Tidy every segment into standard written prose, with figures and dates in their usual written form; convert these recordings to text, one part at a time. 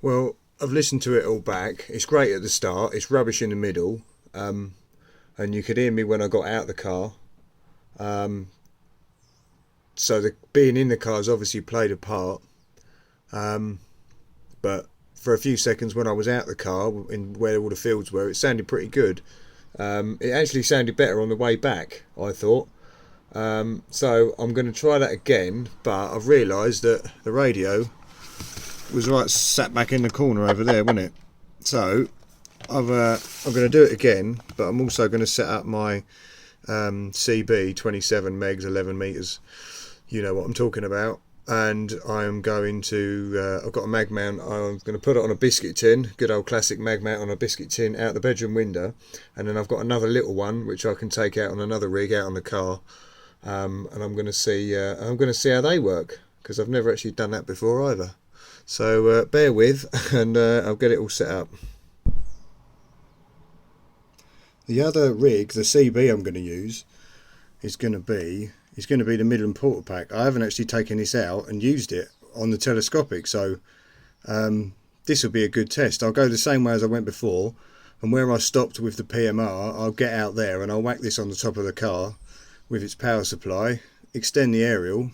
Well, I've listened to it all back. It's great at the start. It's rubbish in the middle. And you could hear me when I got out of the car. So being in the car has obviously played a part. But for a few seconds when I was out the car, in where all the fields were, it sounded pretty good. It actually sounded better on the way back, I thought. So I'm going to try that again, but I've realised that the radio was right sat back in the corner over there, wasn't it? So I'm going to do it again, but I'm also going to set up my CB 27 megs 11 meters. You know what I'm talking about. And I'm going to I've got a mag mount. I'm going to put it on a biscuit tin, good old classic mag mount on a biscuit tin out the bedroom window, and then I've got another little one which I can take out on another rig out on the car, and I'm going to see how they work, because I've never actually done that before either. So bear with, and I'll get it all set up. The other rig, the CB I'm going to use, is going to be the Midland porta pack. I haven't actually taken this out and used it on the telescopic, so this will be a good test. I'll go the same way as I went before, and where I stopped with the PMR, I'll get out there and I'll whack this on the top of the car with its power supply, extend the aerial,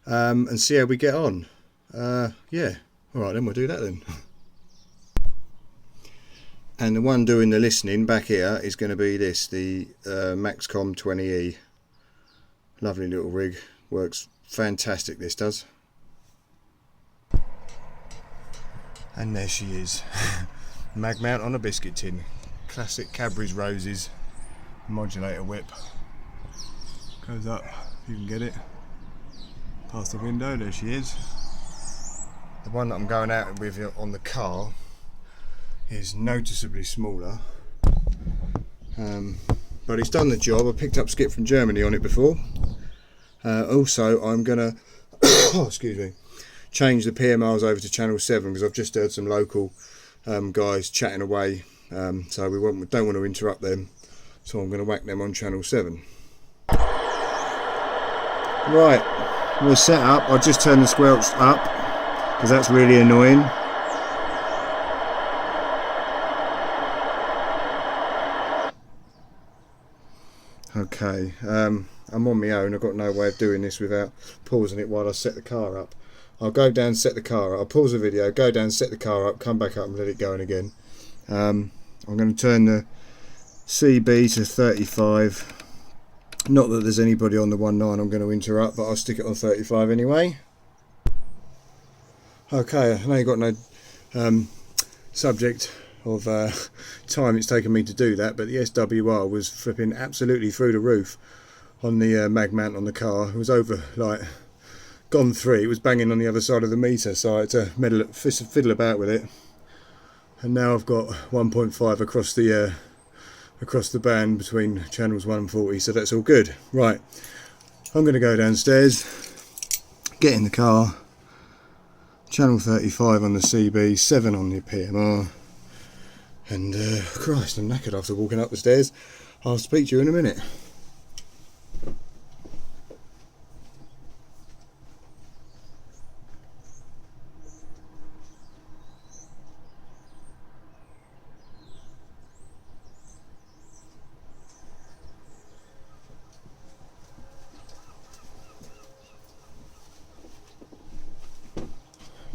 and see how we get on. Yeah, alright then, we'll do that then. And the one doing the listening back here is going to be this, the Maxcom 20E. Lovely little rig, works fantastic, this does. And there she is. Mag mount on a biscuit tin. Classic Cadbury's Roses modulator whip. Goes up, if you can get it. Past the window, there she is. The one that I'm going out with on the car is noticeably smaller. But it's done the job. I picked up skip from Germany on it before. Also, I'm gonna excuse me, change the PMRs over to channel 7, because I've just heard some local guys chatting away, so we don't want to interrupt them, so I'm going to whack them on channel 7. Right, we're set up. I'll just turn the squelch up, because that's really annoying. Okay, I'm on my own. I've got no way of doing this without pausing it while I set the car up. I'll go down, set the car up, I'll pause the video, go down, set the car up, come back up and let it go again. I'm going to turn the CB to 35. Not that there's anybody on the 1.9 I'm going to interrupt, but I'll stick it on 35 anyway. Okay, I know you've got no subject of time it's taken me to do that, but the SWR was flipping absolutely through the roof on the mag mount on the car. It was over, like, gone 3. It was banging on the other side of the meter, so I had to fiddle about with it. And now I've got 1.5 across the band between channels 1 and 40, so that's all good. Right, I'm going to go downstairs, get in the car, channel 35 on the CB, 7 on the PMR, and Christ, I'm knackered after walking up the stairs. I'll speak to you in a minute.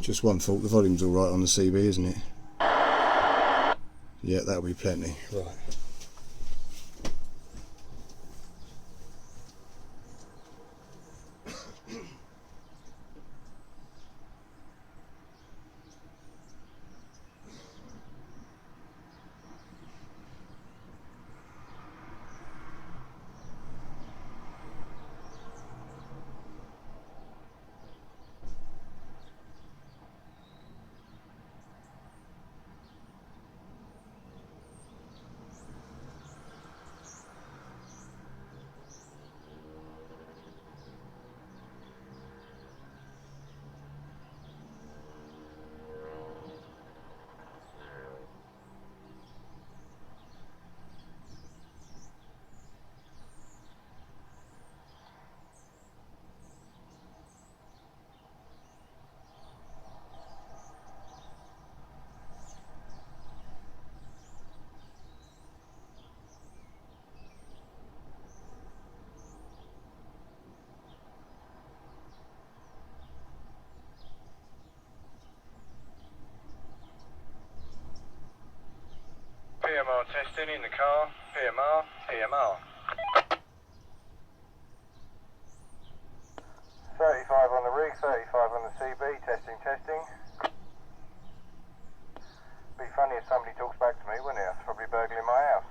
Just one fault, the volume's alright on the CB, isn't it? Yeah, that'll be plenty. Right. testing in the car. PMR, PMR. 35 on the rig, 35 on the CB, testing, testing. Be funny if somebody talks back to me, wouldn't it? It's probably burgling my house.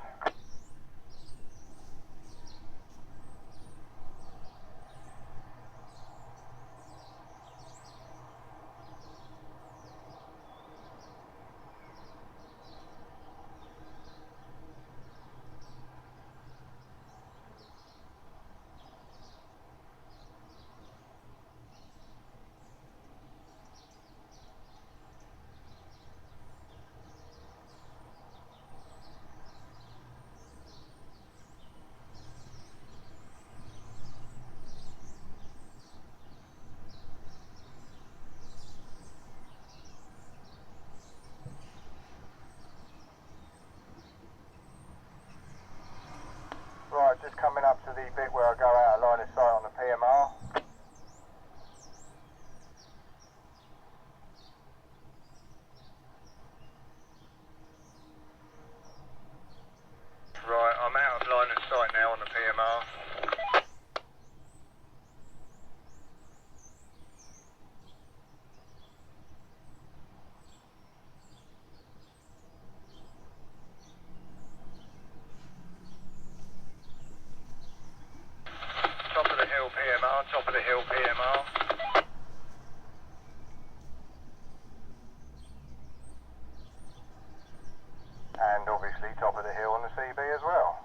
Right, just coming up to the bit where I go out of line of sight on the PMR. Right, I'm out of line of sight now on the PMR. Top of the hill PMR, top of the hill PMR. And obviously top of the hill on the CB as well.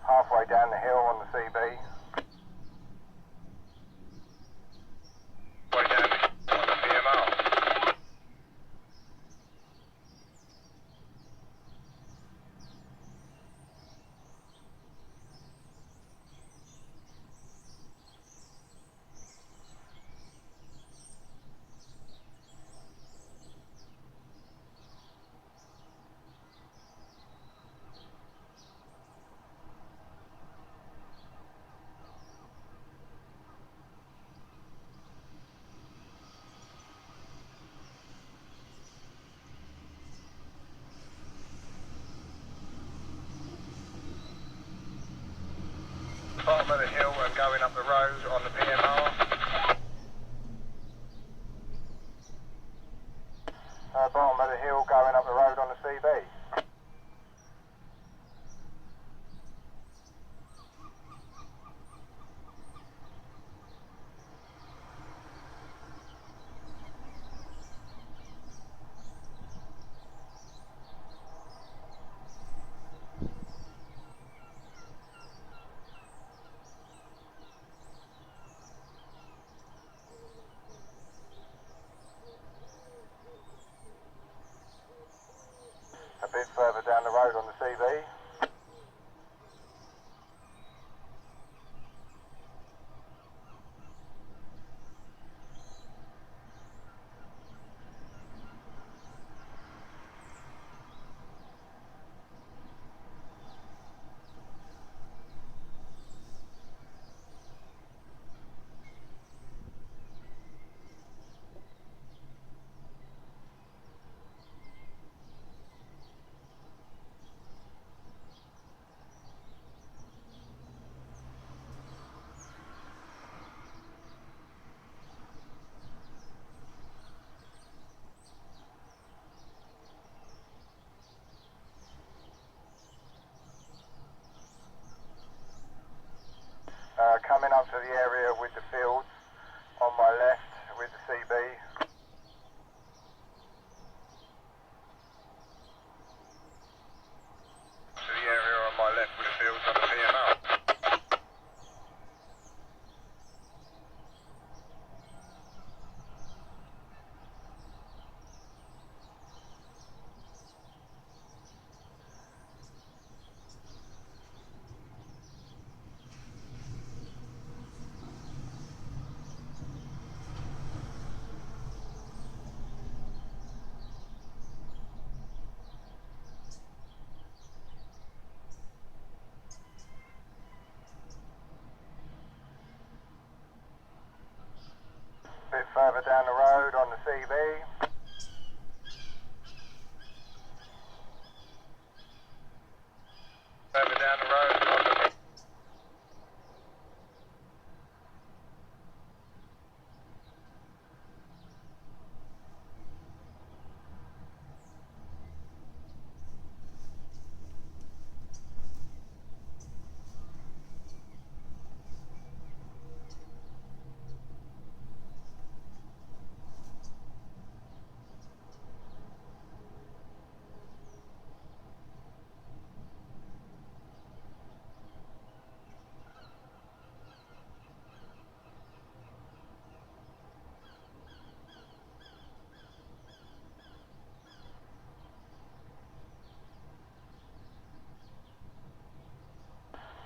Halfway down the hill on the CB. Way down on the PMR. down the road on the CB. Further down the road on the...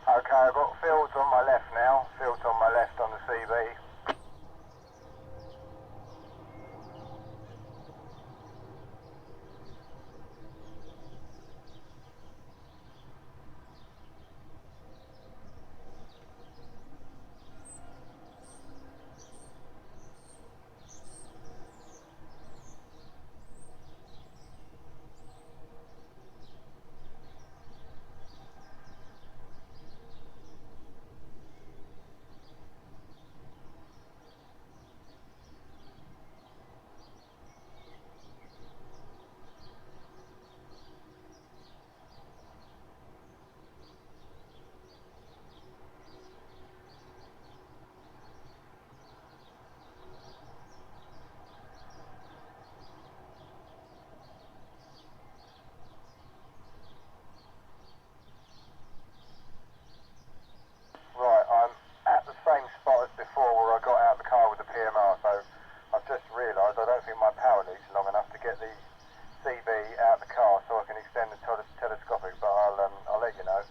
Okay, I've got fields on my left now, fields on my left on the CB. Right, I'm at the same spot as before where I got out of the car with the PMR, so I've just realised I don't think my power lead's long enough to get the CB out of the car so I can extend the telescopic, but I'll let you know.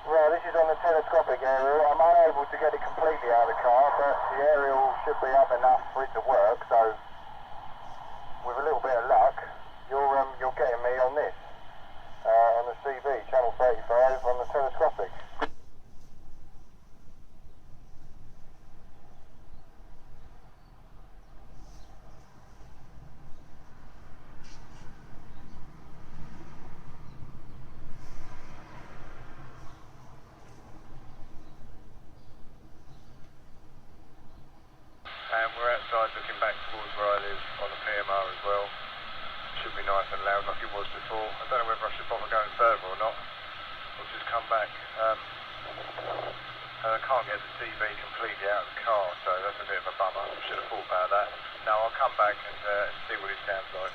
Right, this is on the telescopic aerial. I'm unable to get it completely out of the car, but the aerial should be up enough for it to work, so with a little bit of luck, you're getting me on this, on the CB, channel 35 on the telescopic. And we're outside looking back towards where I live on the PMR as well. Should be nice and loud like it was before. I don't know whether I should bother going further or not, or just come back. And I can't get the CB completely out of the car, so that's a bit of a bummer. I should have thought about that. Now I'll come back and see what it sounds like.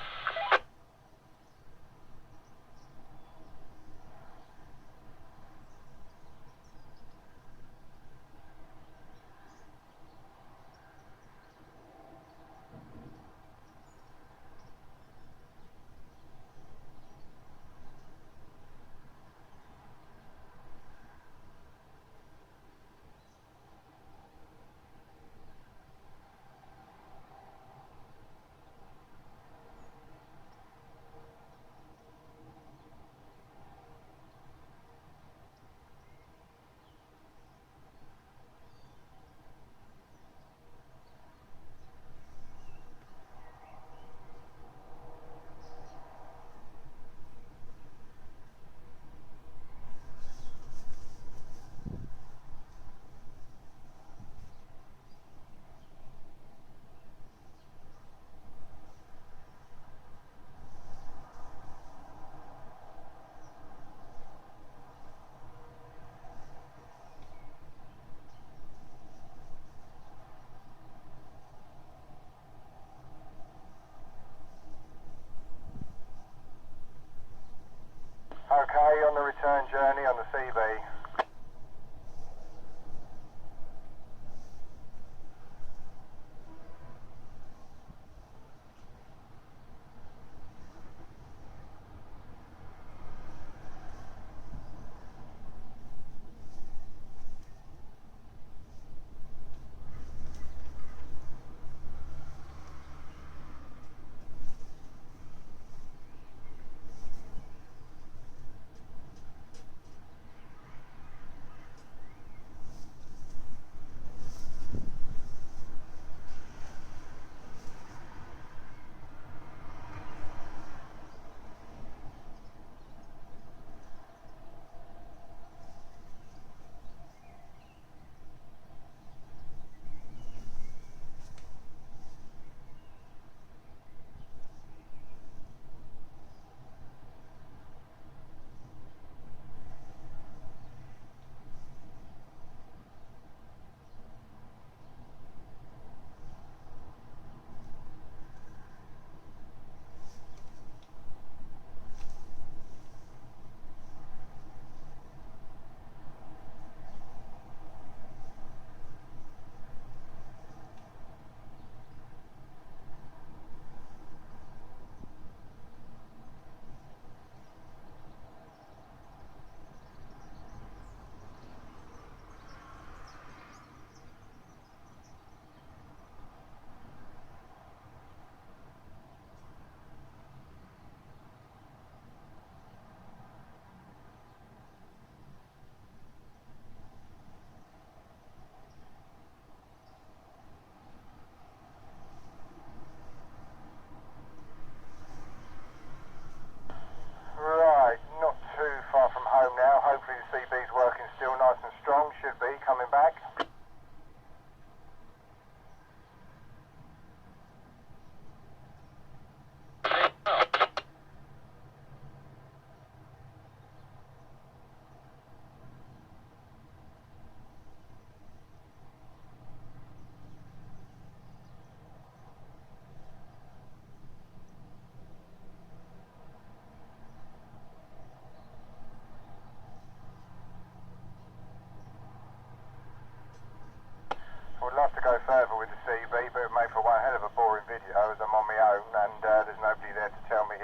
own, and there's nobody there to tell me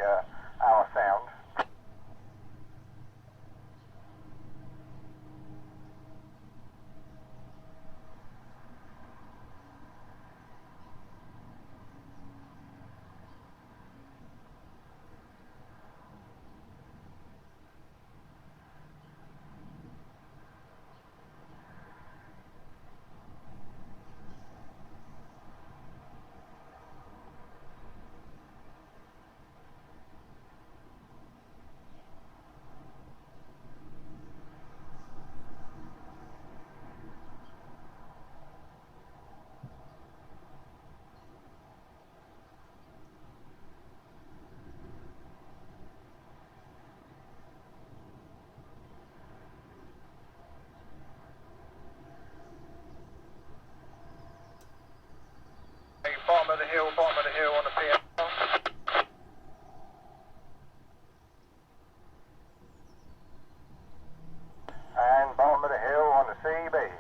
how I sound. Bottom of the hill on the Pmr4. And bottom of the hill on the CB.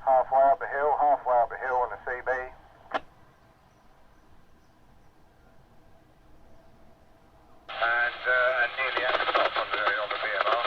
Halfway up the hill on the CB. And nearly at the top on the BMR.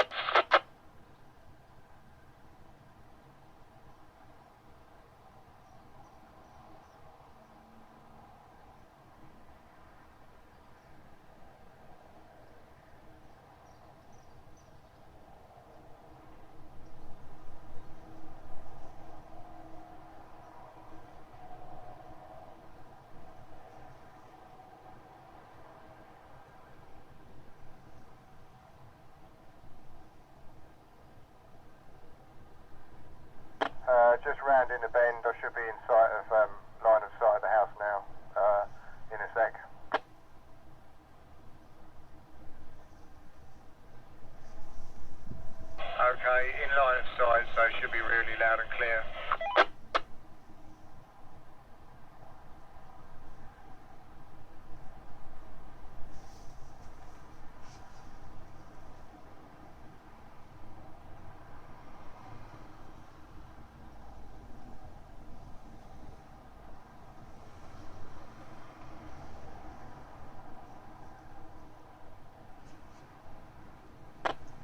Just rounding the bend, I should be in sight of line of sight of the house now. In a sec. Okay, in line of sight, so it should be really loud and clear.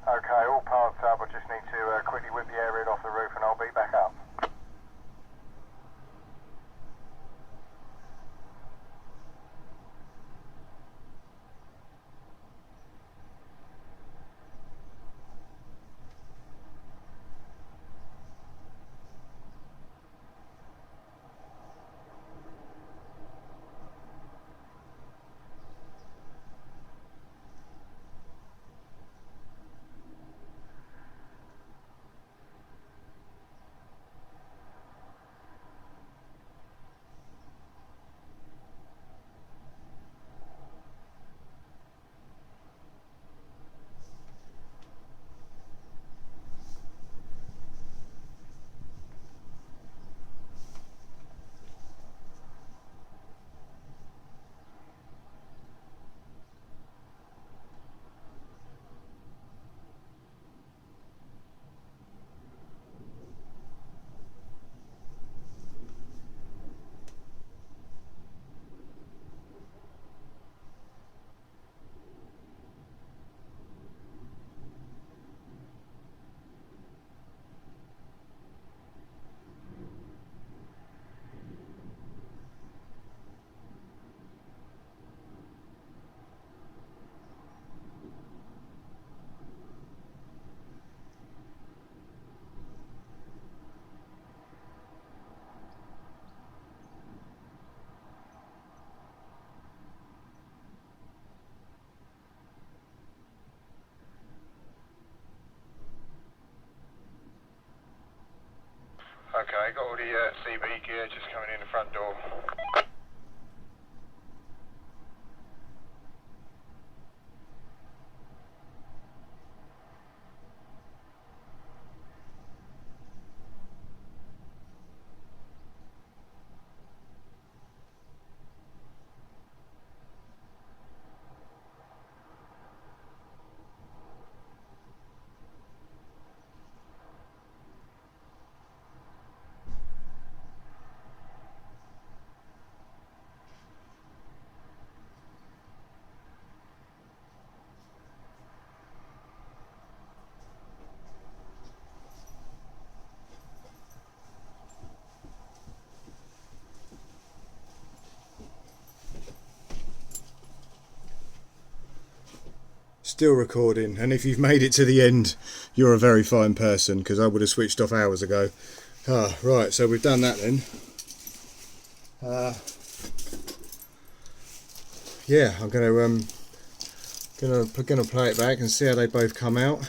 Okay, all parts up. I just need to quickly whip the air rid off the roof and I'll be back up. Okay, got all the CB gear just coming in the front door. still recording, and if you've made it to the end, you're a very fine person, because I would have switched off hours ago. Right, so we've done that then. Yeah, I'm gonna play it back and see how they both come out.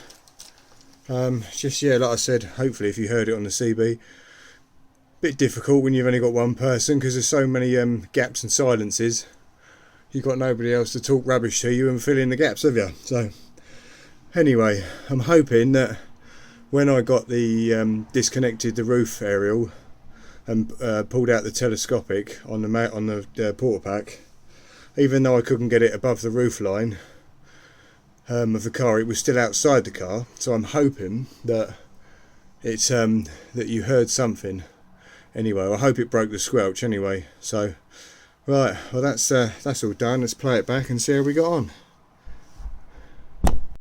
Just, yeah, like I said, hopefully if you heard it on the CB, bit difficult when you've only got one person, because there's so many gaps and silences. You've got nobody else to talk rubbish to you and fill in the gaps, have you? So anyway, I'm hoping that when I got the disconnected the roof aerial and pulled out the telescopic on the porta pack, even though I couldn't get it above the roof line of the car, it was still outside the car. So I'm hoping that it's that you heard something. Anyway, I hope it broke the squelch anyway. So right, well that's all done. Let's play it back and see how we got on.